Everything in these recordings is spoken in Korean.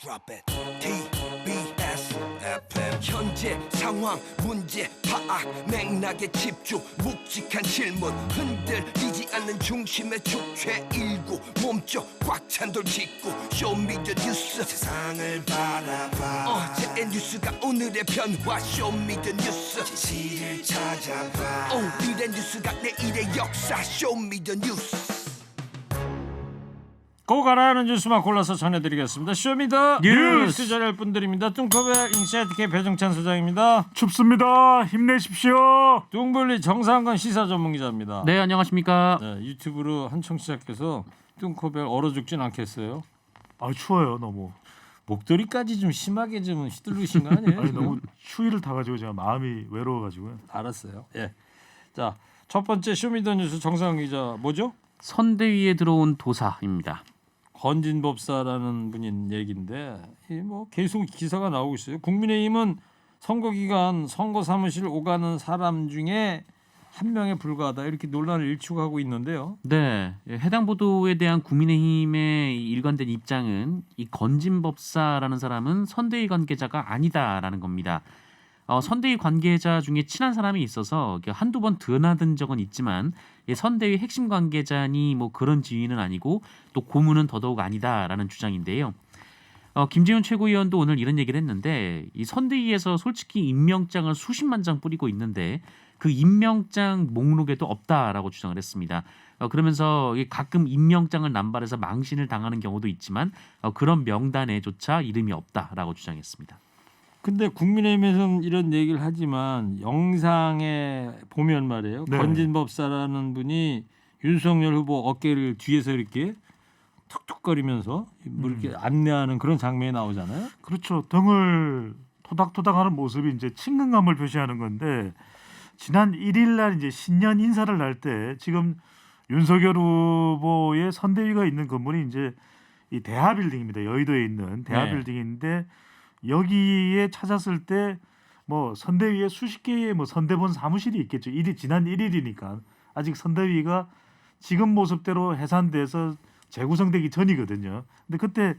Drop it. TBS FM. 현재 상황 문제 파악 맥락에 집중 묵직한 질문 흔들리지 않는 중심의 축제 일구 몸쪽 꽉 찬 돌 짚고 쇼미더뉴스 세상을 바라봐 어제의 뉴스가 오늘의 변화 쇼미더뉴스 진실을 찾아봐 오늘의 뉴스가 내일의 역사 쇼미더뉴스 꼭 알아야 하는 뉴스만 골라서 전해드리겠습니다. 쇼미더 뉴스 전할 분들입니다. 뚱커벨 인사이트K 배정찬 소장입니다. 춥습니다. 힘내십시오. 뚱블리 정상건 시사 전문기자입니다. 네, 안녕하십니까. 네, 유튜브로 한 청취자께서 뚱커벨 얼어 죽진 않겠어요? 아 추워요 너무. 목도리까지 좀 심하게 좀 휘두르신 거 아니에요? 아니 너무 추위를 타가지고 제가 마음이 외로워가지고요. 알았어요. 예. 자, 첫 번째 쇼미더 뉴스 정상건 기자 뭐죠? 선대위에 들어온 도사입니다. 건진법사라는 분인 얘기인데 뭐 계속 기사가 나오고 있어요. 국민의힘은 선거 기간 선거 사무실 오가는 사람 중에 한 명에 불과하다 이렇게 논란을 일축하고 있는데요. 네, 해당 보도에 대한 국민의힘의 일관된 입장은 이 건진법사라는 사람은 선대위 관계자가 아니다라는 겁니다. 선대위 관계자 중에 친한 사람이 있어서 한두 번 드러나던 적은 있지만 선대위 핵심 관계자니 뭐 그런 지위는 아니고 또 고문은 더더욱 아니다라는 주장인데요. 김재훈 최고위원도 오늘 이런 얘기를 했는데 이 선대위에서 솔직히 임명장을 수십만 장 뿌리고 있는데 그 임명장 목록에도 없다라고 주장을 했습니다. 그러면서 가끔 임명장을 남발해서 망신을 당하는 경우도 있지만 그런 명단에조차 이름이 없다라고 주장했습니다. 근데 국민의힘에서는 이런 얘기를 하지만 영상에 보면 말이에요. 네. 건진법사라는 분이 윤석열 후보 어깨를 뒤에서 이렇게 툭툭거리면서 뭐 이렇게 안내하는 그런 장면이 나오잖아요. 그렇죠. 등을 토닥토닥하는 모습이 이제 친근감을 표시하는 건데 지난 1일 날 이제 신년 인사를 할 때 지금 윤석열 후보의 선대위가 있는 건물이 이제 이 대하빌딩입니다. 여의도에 있는 대하빌딩인데 여기에 찾았을 때 뭐 선대위에 수십 개의 뭐 선대본 사무실이 있겠죠. 지난 1일이니까 아직 선대위가 지금 모습대로 해산돼서 재구성되기 전이거든요. 근데 그때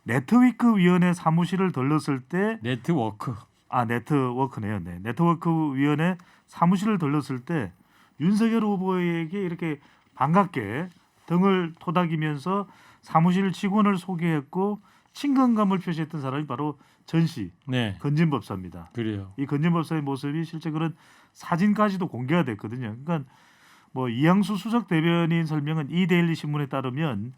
네트워크 위원회 사무실을 들렀을 때 네트워크네요. 네. 네트워크 위원회 사무실을 들렀을 때 윤석열 후보에게 이렇게 반갑게 등을 토닥이면서 사무실 직원을 소개했고 친근감을 표시했던 사람이 바로 전씨 건진법사입니다. 그래요. 이 건진법사의 모습이 실제 그런 사진까지도 공개가 됐거든요. 그러니까 뭐 이양수 수석 대변인 설명은 이데일리 신문에 따르면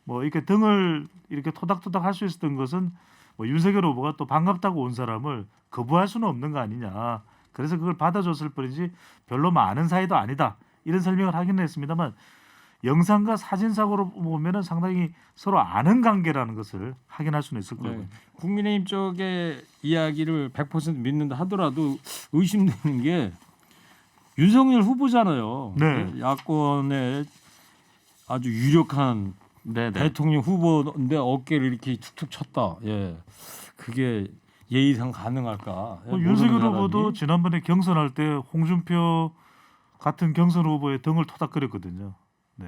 뭐 이렇게 등을 이렇게 토닥토닥 할 수 있었던 것은 뭐 윤석열 후보가 또 반갑다고 온 사람을 거부할 수는 없는 거 아니냐. 그래서 그걸 받아줬을 뿐이지 별로 많은 사이도 아니다. 이런 설명을 하긴 했습니다만 영상과 사진상으로 보면은 상당히 서로 아는 관계라는 것을 확인할 수는 있을 거예요. 네. 국민의힘 쪽의 이야기를 100% 믿는다 하더라도 의심되는 게 윤석열 후보잖아요. 네. 야권의 아주 유력한 대통령 후보인데 어깨를 이렇게 툭툭 쳤다. 예, 그게 예의상 가능할까? 윤석열 후보도 지난번에 경선할 때 홍준표 같은 경선 후보의 등을 토닥거렸거든요. 네.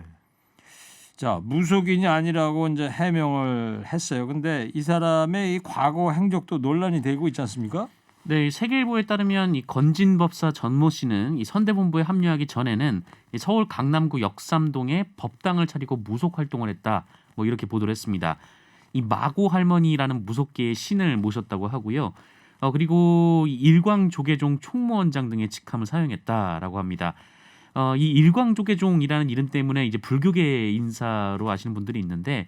자, 무속인이 아니라고 이제 해명을 했어요. 근데 이 사람의 이 과거 행적도 논란이 되고 있지 않습니까? 네, 세계일보에 따르면 이 건진법사 전모 씨는 이 선대본부에 합류하기 전에는 이 서울 강남구 역삼동에 법당을 차리고 무속 활동을 했다. 뭐 이렇게 보도를 했습니다. 이 마고 할머니라는 무속계의 신을 모셨다고 하고요. 그리고 이 일광조계종 총무원장 등의 직함을 사용했다라고 합니다. 이 일광조계종이라는 이름 때문에 이제 불교계 인사로 아시는 분들이 있는데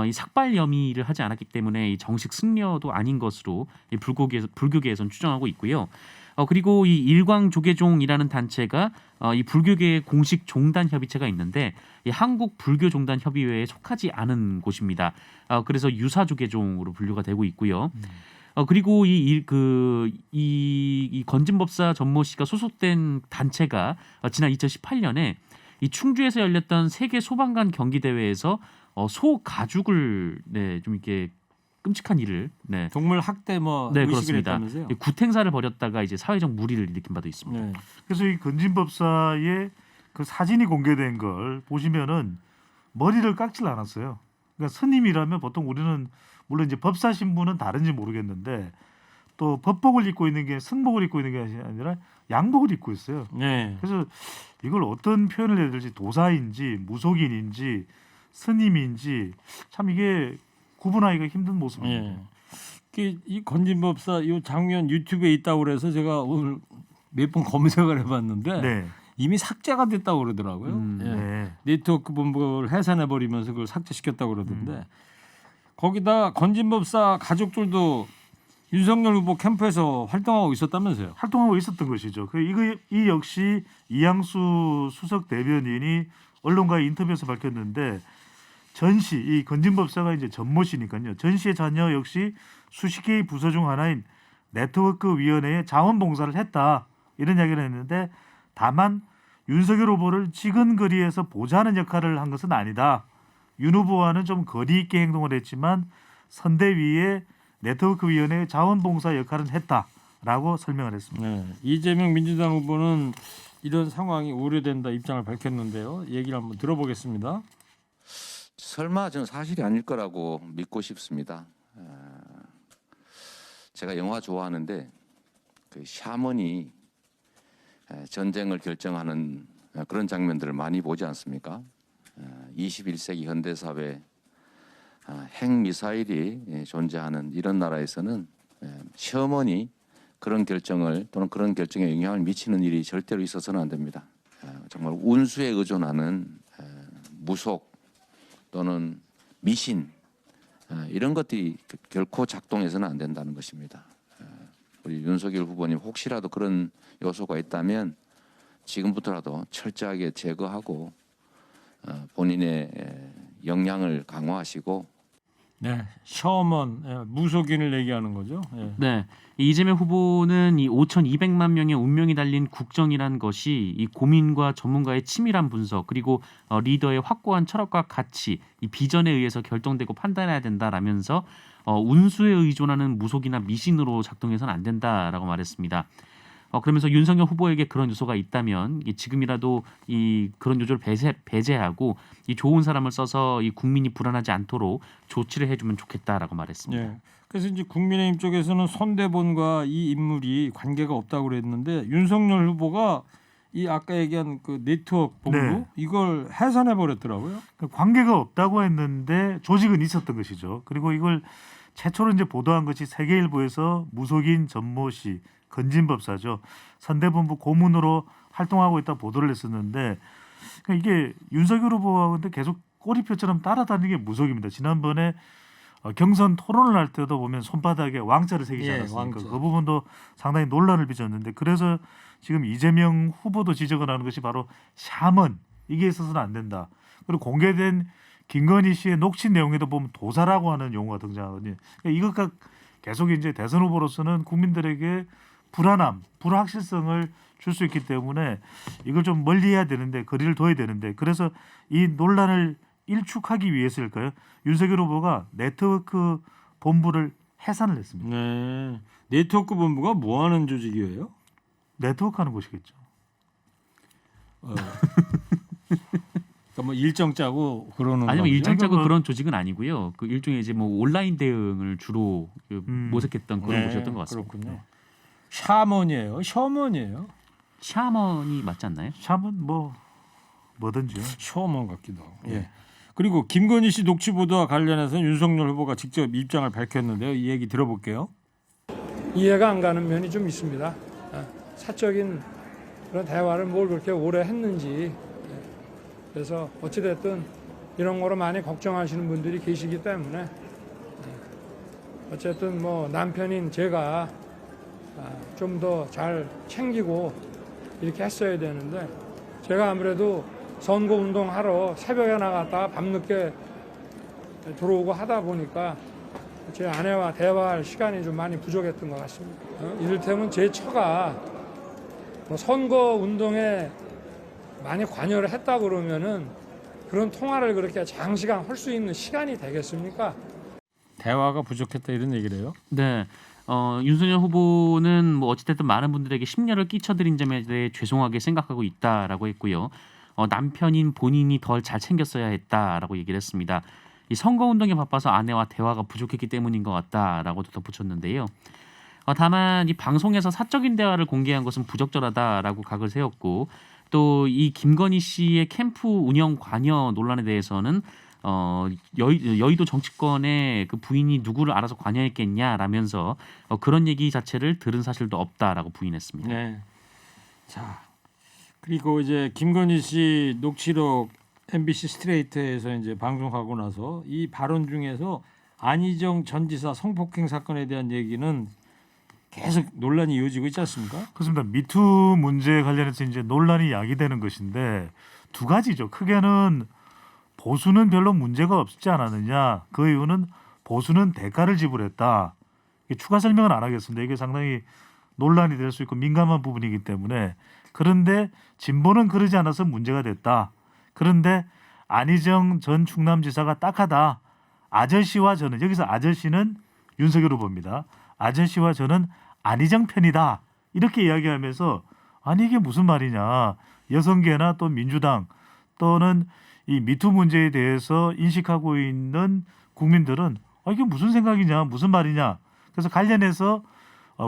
이 삭발 혐의를 하지 않았기 때문에 이 정식 승려도 아닌 것으로 이 불교계에선 추정하고 있고요. 그리고 이 일광조계종이라는 단체가 이 불교계의 공식 종단 협의체가 있는데 이 한국불교종단협의회에 속하지 않은 곳입니다. 그래서 유사조계종으로 분류가 되고 있고요. 그리고 이 건진법사 전모 씨가 소속된 단체가 지난 2018년에 이 충주에서 열렸던 세계 소방관 경기 대회에서 소 가죽을 좀 이렇게 끔찍한 일을 동물 학대 의식을 했다면서요? 굿행사를 벌였다가 이제 사회적 물의를 일으킨 바도 있습니다. 네. 그래서 이 건진법사의 그 사진이 공개된 걸 보시면은 머리를 깎질 않았어요. 그러니까 스님이라면 보통 우리는 물론 이제 법사 신분은 다른지 모르겠는데 또 법복을 입고 있는 게 승복을 입고 있는 게 아니라 양복을 입고 있어요. 네. 그래서 이걸 어떤 표현을 해야 될지 도사인지 무속인인지 스님인지 참 이게 구분하기가 힘든 모습입니다. 예. 이 건진법사 이 장면 유튜브에 있다고 그래서 제가 오늘 몇 번 검색을 해봤는데 네. 이미 삭제가 됐다고 그러더라고요. 예. 네. 네트워크 본부를 해산해 버리면서 그걸 삭제시켰다고 그러던데 거기다 건진법사 가족들도 윤석열 후보 캠프에서 활동하고 있었다면서요? 활동하고 있었던 것이죠. 이 역시 이양수 수석 대변인이 언론과의 인터뷰에서 밝혔는데 전시 이 건진법사가 이제 전모 씨니까요. 전 씨의 자녀 역시 수십 개의 부서 중 하나인 네트워크 위원회에 자원봉사를 했다 이런 이야기를 했는데 다만 윤석열 후보를 지근거리에서 보좌하는 역할을 한 것은 아니다. 윤 후보와는 좀 거리 있게 행동을 했지만 선대위에 네트워크 위원회의 자원봉사 역할은 했다라고 설명을 했습니다. 네. 이재명 민주당 후보는 이런 상황이 우려된다 입장을 밝혔는데요. 얘기를 한번 들어보겠습니다. 설마 저는 사실이 아닐 거라고 믿고 싶습니다. 제가 영화 좋아하는데 그 샤먼이 전쟁을 결정하는 그런 장면들을 많이 보지 않습니까? 21세기 현대사회 핵미사일이 존재하는 이런 나라에서는 샤먼이 그런 결정을 또는 그런 결정에 영향을 미치는 일이 절대로 있어서는 안 됩니다. 정말 운수에 의존하는 무속 또는 미신 이런 것들이 결코 작동해서는 안 된다는 것입니다. 우리 윤석열 후보님 혹시라도 그런 요소가 있다면 지금부터라도 철저하게 제거하고 본인의 역량을 강화하시고 네, 셔먼 무속인을 얘기하는 거죠. 예. 네, 이재명 후보는 이 5,200만 명의 운명이 달린 국정이란 것이 이 고민과 전문가의 치밀한 분석 그리고 리더의 확고한 철학과 가치, 이 비전에 의해서 결정되고 판단해야 된다라면서 운수에 의존하는 무속이나 미신으로 작동해서는 안 된다라고 말했습니다. 그러면서 윤석열 후보에게 그런 요소가 있다면 지금이라도 이 그런 요소를 배제하고 이 좋은 사람을 써서 이 국민이 불안하지 않도록 조치를 해주면 좋겠다라고 말했습니다. 예. 그래서 이제 국민의힘 쪽에서는 손대본과 이 인물이 관계가 없다고 그랬는데 윤석열 후보가 이 아까 얘기한 그 네트워크 본부 네. 이걸 해산해 버렸더라고요. 관계가 없다고 했는데 조직은 있었던 것이죠. 그리고 이걸 최초로 이제 보도한 것이 세계일보에서 무속인 전모 씨 건진법사죠. 선대본부 고문으로 활동하고 있다 보도를 했었는데 그러니까 이게 윤석열 후보와 근데 계속 꼬리표처럼 따라다니는 게 무속입니다. 지난번에 경선 토론을 할 때도 보면 손바닥에 왕자를 새기지 예, 않았습니까? 왕자. 그 부분도 상당히 논란을 빚었는데 그래서 지금 이재명 후보도 지적을 하는 것이 바로 샤먼 이게 있어서는 안 된다. 그리고 공개된 김건희 씨의 녹취 내용에도 보면 도사라고 하는 용어가 등장하거든요. 그러니까 이것과 계속 이제 대선 후보로서는 국민들에게 불안함, 불확실성을 줄 수 있기 때문에 이걸 좀 멀리해야 되는데 거리를 둬야 되는데 그래서 이 논란을 일축하기 위해서일까요? 윤석열 후보가 네트워크 본부를 해산을 했습니다. 네. 네트워크 본부가 뭐 하는 조직이에요? 네트워크하는 곳이겠죠. 그러니까 뭐 일정 짜고 그러는 아니면 거죠? 일정 짜고 그러니까 그런 조직은 아니고요. 그 일종의 이제 뭐 온라인 대응을 주로 모색했던 그런 네, 곳이었던 것 같습니다. 그렇군요. 샤먼이에요. 셔먼이에요. 샤먼이 맞지 않나요? 샤먼 뭐든지요. 셔먼 같기도 하고. 예. 그리고 김건희 씨 녹취 보도와 관련해서 윤석열 후보가 직접 입장을 밝혔는데요. 이 얘기 들어볼게요. 이해가 안 가는 면이 좀 있습니다. 사적인 그런 대화를 뭘 그렇게 오래 했는지. 그래서 어찌됐든 이런 거로 많이 걱정하시는 분들이 계시기 때문에 어쨌든 뭐 남편인 제가 좀 더 잘 챙기고 이렇게 했어야 되는데 제가 아무래도 선거운동 하러 새벽에 나갔다가 밤늦게 들어오고 하다 보니까 제 아내와 대화할 시간이 좀 많이 부족했던 것 같습니다. 이를테면 제 처가 선거운동에 많이 관여를 했다 그러면은 그런 통화를 그렇게 장시간 할 수 있는 시간이 되겠습니까? 대화가 부족했다 이런 얘기래요. 네. 윤석열 후보는 뭐 어찌됐든 많은 분들에게 심려를 끼쳐드린 점에 대해 죄송하게 생각하고 있다라고 했고요. 남편인 본인이 덜 잘 챙겼어야 했다라고 얘기를 했습니다. 이 선거 운동에 바빠서 아내와 대화가 부족했기 때문인 것 같다라고도 덧붙였는데요. 다만 이 방송에서 사적인 대화를 공개한 것은 부적절하다라고 각을 세웠고 또 이 김건희 씨의 캠프 운영 관여 논란에 대해서는 여의도 정치권의 그 부인이 누구를 알아서 관여했겠냐라면서 그런 얘기 자체를 들은 사실도 없다라고 부인했습니다. 네. 자 그리고 이제 김건희 씨 녹취록 MBC 스트레이트에서 이제 방송하고 나서 이 발언 중에서 안희정 전 지사 성폭행 사건에 대한 얘기는 계속 논란이 이어지고 있지 않습니까? 그렇습니다. 미투 문제 관련해서 이제 논란이 야기되는 것인데 두 가지죠. 크게는 보수는 별로 문제가 없지 않았느냐. 그 이유는 보수는 대가를 지불했다. 추가 설명은 안 하겠습니다. 이게 상당히 논란이 될 수 있고 민감한 부분이기 때문에. 그런데 진보는 그러지 않아서 문제가 됐다. 그런데 안희정 전 충남지사가 딱하다. 아저씨와 저는 여기서 아저씨는 윤석열 후보입니다. 아저씨와 저는 안희정 편이다. 이렇게 이야기하면서 아니 이게 무슨 말이냐. 여성계나 또 민주당 또는 이 미투 문제에 대해서 인식하고 있는 국민들은 이게 무슨 생각이냐 무슨 말이냐. 그래서 관련해서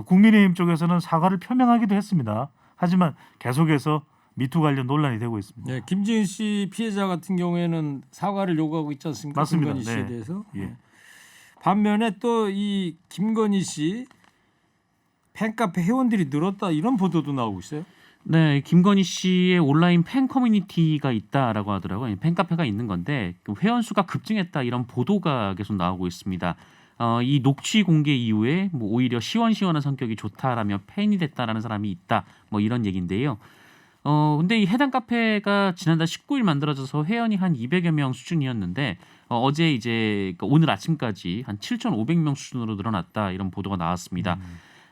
국민의힘 쪽에서는 사과를 표명하기도 했습니다. 하지만 계속해서 미투 관련 논란이 되고 있습니다. 네, 김지은 씨 피해자 같은 경우에는 사과를 요구하고 있지 않습니까? 맞습니다. 김건희 씨에 네. 대해서. 예. 반면에 또 이 김건희 씨 팬카페 회원들이 늘었다 이런 보도도 나오고 있어요. 네, 김건희 씨의 온라인 팬 커뮤니티가 있다라고 하더라고요. 팬카페가 있는 건데 그 회원 수가 급증했다 이런 보도가 계속 나오고 있습니다. 이 녹취 공개 이후에 뭐 오히려 시원시원한 성격이 좋다라며 팬이 됐다라는 사람이 있다 뭐 이런 얘기인데요. 근데 이 해당 카페가 지난달 19일 만들어져서 회원이 한 200여 명 수준이었는데 어제 이제 그러니까 오늘 아침까지 한 7,500명 수준으로 늘어났다 이런 보도가 나왔습니다.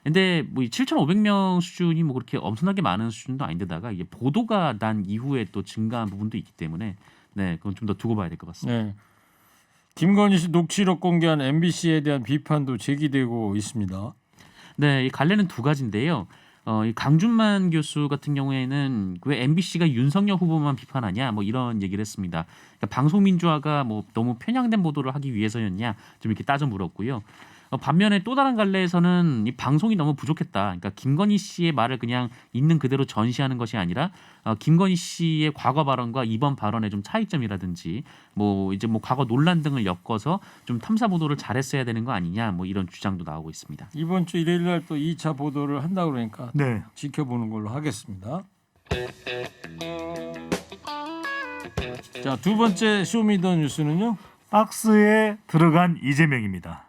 근데 뭐 7,500명 수준이 뭐 그렇게 엄청나게 많은 수준도 아닌데다가 이게 보도가 난 이후에 또 증가한 부분도 있기 때문에 네, 그건 좀 더 두고 봐야 될 것 같습니다. 네. 김건희 씨 녹취록 공개한 MBC에 대한 비판도 제기되고 있습니다. 네, 이 갈래는 두 가지인데요. 이 강준만 교수 같은 경우에는 왜 MBC가 윤석열 후보만 비판하냐 뭐 이런 얘기를 했습니다. 그러니까 방송 민주화가 뭐 너무 편향된 보도를 하기 위해서였냐 좀 이렇게 따져 물었고요. 반면에 또 다른 갈래에서는 이 방송이 너무 부족했다. 그러니까 김건희 씨의 말을 그냥 있는 그대로 전시하는 것이 아니라 김건희 씨의 과거 발언과 이번 발언의 좀 차이점이라든지 뭐 이제 뭐 과거 논란 등을 엮어서 좀 탐사 보도를 잘했어야 되는 거 아니냐 뭐 이런 주장도 나오고 있습니다. 이번 주 일요일 날 또 2차 보도를 한다 그러니까 네. 지켜보는 걸로 하겠습니다. 자, 두 번째 쇼미더뉴스는요. 박스에 들어간 이재명입니다.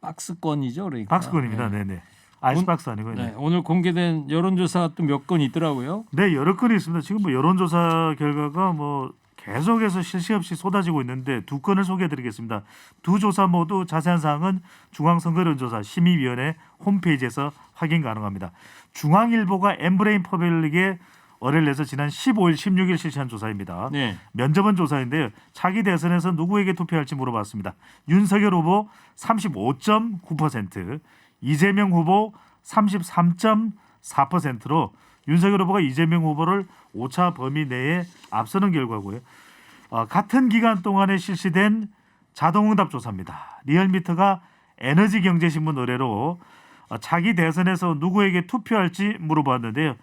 박스권이죠, 그러니까. 박스권입니다. 네네. 아이스박스 아니고요. 네, 네. 오늘 공개된 여론조사 또 몇 건 있더라고요. 네, 여러 건이 있습니다. 지금 뭐 여론조사 결과가 뭐 계속해서 쉴 새 없이 쏟아지고 있는데 두 건을 소개해드리겠습니다. 두 조사 모두 자세한 사항은 중앙선거여론조사 심의위원회 홈페이지에서 확인 가능합니다. 중앙일보가 엠브레인 퍼블릭에 의뢰를 내서 지난 15일, 16일 실시한 조사입니다. 네. 면접은 조사인데요. 차기 대선에서 누구에게 투표할지 물어봤습니다. 윤석열 후보 35.9%, 이재명 후보 33.4%로 윤석열 후보가 이재명 후보를 오차 범위 내에 앞서는 결과고요. 같은 기간 동안에 실시된 자동응답 조사입니다. 리얼미터가 에너지경제신문 의뢰로 차기 대선에서 누구에게 투표할지 물어봤는데요.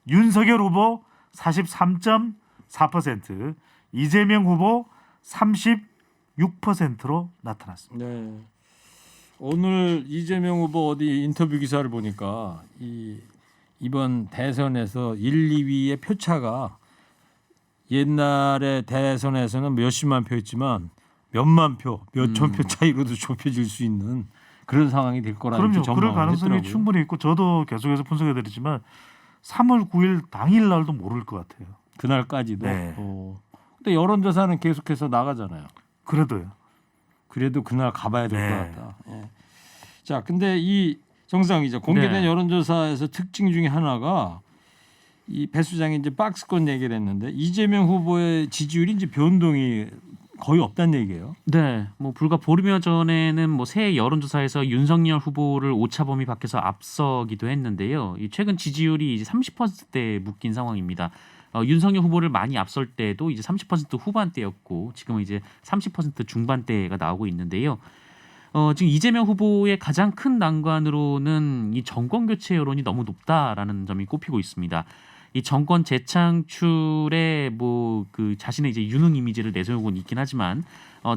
윤석열 후보 43.4%, 이재명 후보 36%로 나타났습니다. 네. 오늘 이재명 후보 어디 인터뷰 기사를 보니까 이번 대선에서 1, 2위의 표차가 옛날에 대선에서는 몇십만 표였지만 몇만 표, 몇천 표 차이로도 좁혀질 수 있는 그런 상황이 될 거라는 그럼요. 그럴 전망을 가능성이 했더라고요. 충분히 있고 저도 계속해서 분석해드리지만 3월 9일 당일 날도 모를 것 같아요. 그날까지도. 네. 근데 여론조사는 계속해서 나가잖아요. 그래도요. 그래도 그날 가봐야 될 것 네. 같다. 예. 자, 근데 이 정상 기자 공개된 네. 여론조사에서 특징 중에 하나가 이 배 수장이 이제 박스권 얘기를 했는데 이재명 후보의 지지율이 이제 변동이 거의 없다는 얘기예요. 네, 뭐 불과 보름여 전에는 뭐 새 여론조사에서 윤석열 후보를 오차 범위 밖에서 앞서기도 했는데요. 이 최근 지지율이 이제 30%대에 묶인 상황입니다. 윤석열 후보를 많이 앞설 때도 이제 30% 후반대였고 지금은 이제 30% 중반대가 나오고 있는데요. 지금 이재명 후보의 가장 큰 난관으로는 이 정권 교체 여론이 너무 높다라는 점이 꼽히고 있습니다. 이 정권 재창출에 뭐 그 자신의 이제 유능 이미지를 내세우고는 있긴 하지만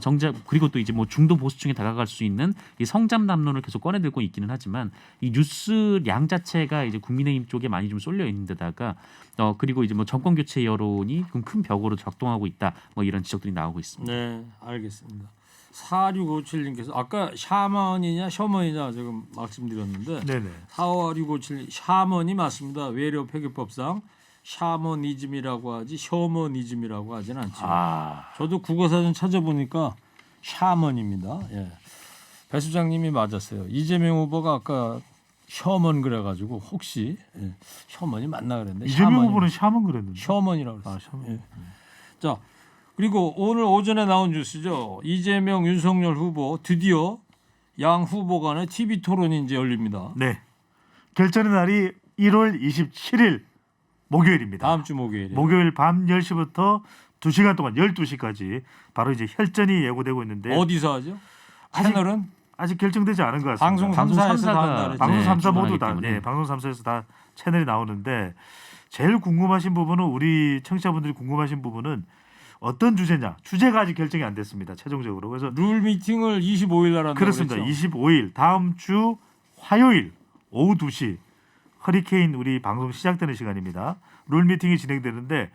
정작 그리고 또 이제 뭐 중도 보수층에 다가갈 수 있는 이 성장 담론을 계속 꺼내들고 있기는 하지만 이 뉴스량 자체가 이제 국민의힘 쪽에 많이 좀 쏠려 있는 데다가 그리고 이제 뭐 정권 교체 여론이 큰 벽으로 작동하고 있다. 뭐 이런 지적들이 나오고 있습니다. 네, 알겠습니다. 4657님께서 아까 샤먼이냐 셔먼이냐 지금 말씀드렸는데 네네. 4657 샤먼이 맞습니다. 외려 폐기법상 샤머니즘이라고 하지 셔머니즘이라고 하진 않죠. 저도 국어사전 찾아보니까 샤먼입니다. 예. 배 수장님이 맞았어요. 이재명 후보가 아까 셔먼 그래가지고 혹시 셔먼이 맞나 그랬는데 이재명 후보는 샤먼 그랬는데. 셔먼이라고 그랬어요. 셔먼. 예. 자 그리고 오늘 오전에 나온 뉴스죠. 이재명 윤석열 후보 드디어 양 후보 간의 TV 토론이 이제 열립니다. 네. 결전의 날이 1월 27일 목요일입니다. 다음 주 목요일에. 목요일 밤 10시부터 2시간 동안 12시까지 바로 이제 혈전이 예고되고 있는데 어디서 하죠? 아직- 채널은 아직 결정되지 않은 것 같습니다. 방송 방송 3사에서 삼사가- 다 한다는 방송 네, 3사 모두 주관하기 다 때문에. 방송 3사에서 다 채널이 나오는데 제일 궁금하신 부분은 우리 청취자분들이 궁금하신 부분은 어떤 주제냐. 주제가 아직 결정이 안 됐습니다. 최종적으로. 그래서 룰 미팅을 25일 날 한다고 그렇습니다. 그랬죠? 25일 다음 주 화요일 오후 2시 허리케인 우리 방송 시작되는 시간입니다. 룰 미팅이 진행되는데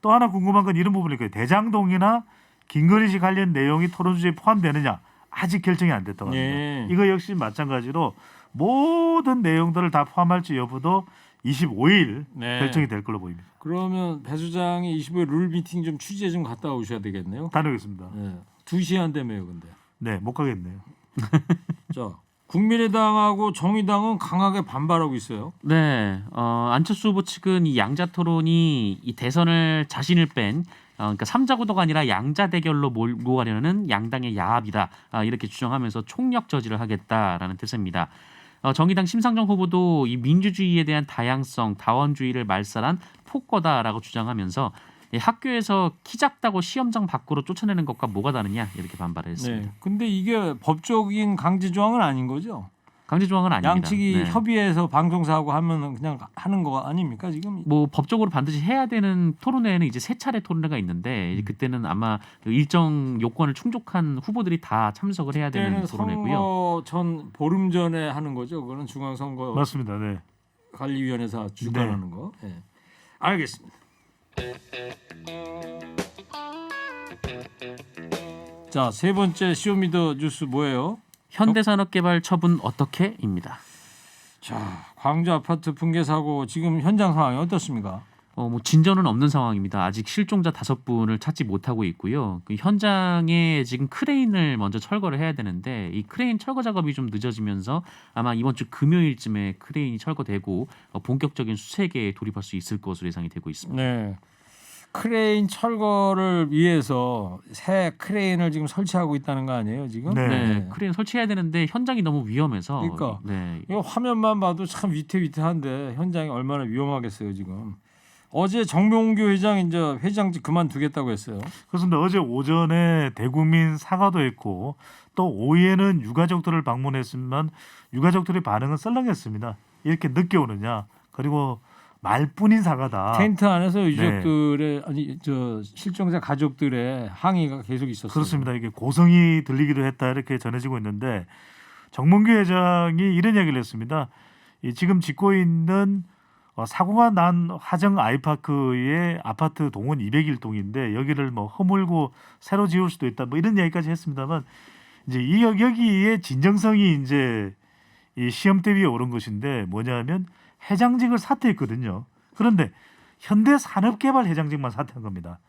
또 하나 궁금한 건 이런 부분일 거예요. 대장동이나 김건희 씨 관련 내용이 토론 주제에 포함되느냐 아직 결정이 안 됐다고 합니다. 예. 이거 역시 마찬가지로 모든 내용들을 다 포함할지 여부도 25일 네. 결정이 될 걸로 보입니다. 그러면 배 수장이 25일 룰 미팅 좀 취재 좀 갔다 오셔야 되겠네요. 다녀오겠습니다. 네. 2시에 한다며요, 근데. 네, 못 가겠네요. 자, 국민의당하고 정의당은 강하게 반발하고 있어요. 네, 안철수 후보 측은 이 양자 토론이 이 대선을 자신을 뺀 그러니까 삼자 구도가 아니라 양자 대결로 몰고 가려는 양당의 야합이다 이렇게 주장하면서 총력 저지를 하겠다라는 뜻입니다. 정의당 심상정 후보도 이 민주주의에 대한 다양성, 다원주의를 말살한 폭거다라고 주장하면서 이 학교에서 키 작다고 시험장 밖으로 쫓아내는 것과 뭐가 다르냐 이렇게 반발을 했습니다. 네. 근데 이게 법적인 강제 조항은 아닌 거죠? 강제 조항은 아닙니다. 양측이 네. 협의해서 방송사하고 하면 그냥 하는 거 아닙니까 지금? 뭐 법적으로 반드시 해야 되는 토론회는 이제 세 차례 토론회가 있는데 이제 그때는 아마 그 일정 요건을 충족한 후보들이 다 참석을 해야 되는 그때는 토론회고요. 선거 전 보름 전에 하는 거죠. 그거는 중앙선거 맞습니다. 네. 관리위원회에서 주관하는 거. 네. 알겠습니다. 자, 세 번째 쇼미더 뉴스 뭐예요? 현대산업개발 처분 어떻게입니다. 자, 광주 아파트 붕괴 사고 지금 현장 상황이 어떻습니까? 뭐 진전은 없는 상황입니다. 아직 실종자 5분을 찾지 못하고 있고요. 그 현장에 지금 크레인을 먼저 철거를 해야 되는데 이 크레인 철거 작업이 좀 늦어지면서 아마 이번 주 금요일쯤에 크레인이 철거되고 본격적인 수색에 돌입할 수 있을 것으로 예상이 되고 있습니다. 네. 크레인 철거를 위해서 새 크레인을 지금 설치하고 있다는 거 아니에요, 지금? 네. 네, 크레인 설치해야 되는데 현장이 너무 위험해서 그러니까. 네, 이거 화면만 봐도 참 위태위태한데 현장이 얼마나 위험하겠어요, 지금. 어제 정명규 회장 이제 회장직 그만두겠다고 했어요. 그렇습니다. 어제 오전에 대국민 사과도 했고 또 오후에는 유가족들을 방문했지만 유가족들의 반응은 썰렁했습니다. 이렇게 늦게 오느냐. 그리고 말뿐인 사과다. 텐트 안에서 유족들의 아니 저 실종자 가족들의 항의가 계속 있었어요. 그렇습니다. 이게 고성이 들리기도 했다 이렇게 전해지고 있는데 정몽규 회장이 이런 이야기를 했습니다. 이 지금 짓고 있는 사고가 난 하정 아이파크의 아파트 동원 201동인데 여기를 뭐 허물고 새로 지을 수도 있다. 뭐 이런 이야기까지 했습니다만 이제 이 여기에 진정성이 이제 이 시험대 위에 오른 것인데 뭐냐면 회장직을 사퇴했거든요. 그런데 현대산업개발 회장직만 사퇴한 겁니다.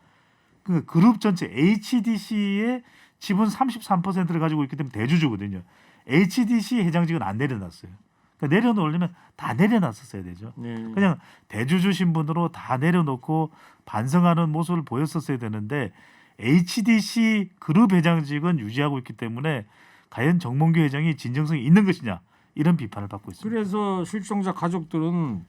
그 그룹 전체 HDC의 지분 33%를 가지고 있기 때문에 대주주거든요. HDC 회장직은 안 내려놨어요. 그러니까 내려놓으려면 다 내려놨었어야 되죠. 네. 그냥 대주주 신분으로 다 내려놓고 반성하는 모습을 보였었어야 되는데 HDC 그룹 회장직은 유지하고 있기 때문에 과연 정몽규 회장이 진정성이 있는 것이냐 이런 비판을 받고 있습니다. 그래서 실종자 가족들은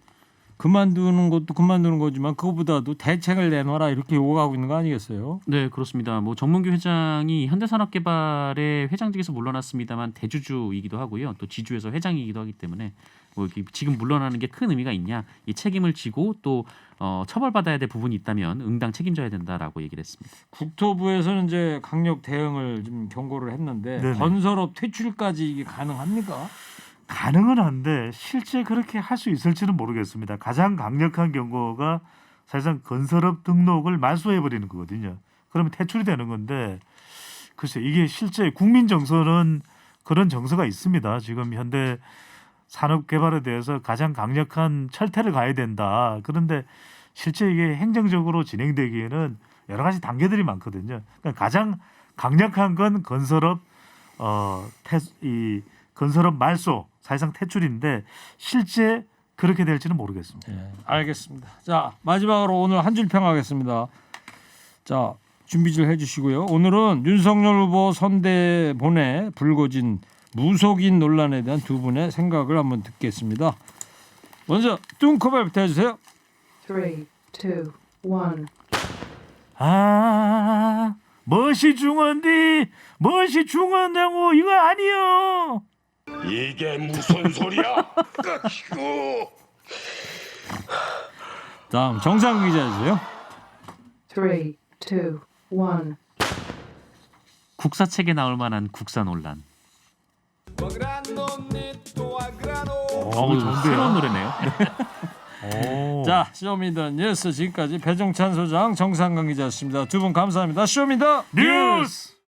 그만두는 것도 그만두는 거지만 그거보다도 대책을 내놔라 이렇게 요구하고 있는 거 아니겠어요? 네, 그렇습니다. 뭐 정문규 회장이 현대산업개발의 회장직에서 물러났습니다만 대주주이기도 하고요. 또 지주에서 회장이기도 하기 때문에 뭐 이렇게 지금 물러나는 게 큰 의미가 있냐? 이 책임을 지고 또 처벌받아야 될 부분이 있다면 응당 책임져야 된다라고 얘기를 했습니다. 국토부에서는 이제 강력 대응을 좀 경고를 했는데 네네. 건설업 퇴출까지 이게 가능합니까? 가능은 한데 실제 그렇게 할 수 있을지는 모르겠습니다. 가장 강력한 경고가 사실상 건설업 등록을 말소해 버리는 거거든요. 그러면 퇴출이 되는 건데 글쎄 이게 실제 국민 정서는 그런 정서가 있습니다. 지금 현대 산업 개발에 대해서 가장 강력한 철퇴를 가야 된다. 그런데 실제 이게 행정적으로 진행되기에는 여러 가지 단계들이 많거든요. 그러니까 가장 강력한 건 건설업 건설업 말소 사실상 퇴출인데 실제 그렇게 될지는 모르겠습니다. 네, 알겠습니다. 자 마지막으로 오늘 한 줄 평하겠습니다. 자 준비 좀 해주시고요. 오늘은 윤석열 후보 선대본에 불거진 무속인 논란에 대한 두 분의 생각을 한번 듣겠습니다. 먼저 뚱커벨부터 해주세요. 3, 2, 1. 아, 멋이 중헌디, 멋이 중헌다고 이거 아니요. 이게 무슨 소리야? 아이고. 다음 정상 기자 해주세요. 3, 2, 1. 국사책에 나올 만한 국사 논란. 좋은데요. 새로운 노래네요. 오. 자 쇼미더뉴스 지금까지 배종찬 소장 정상강 기자였습니다. 두 분 감사합니다. 쇼미더 뉴스.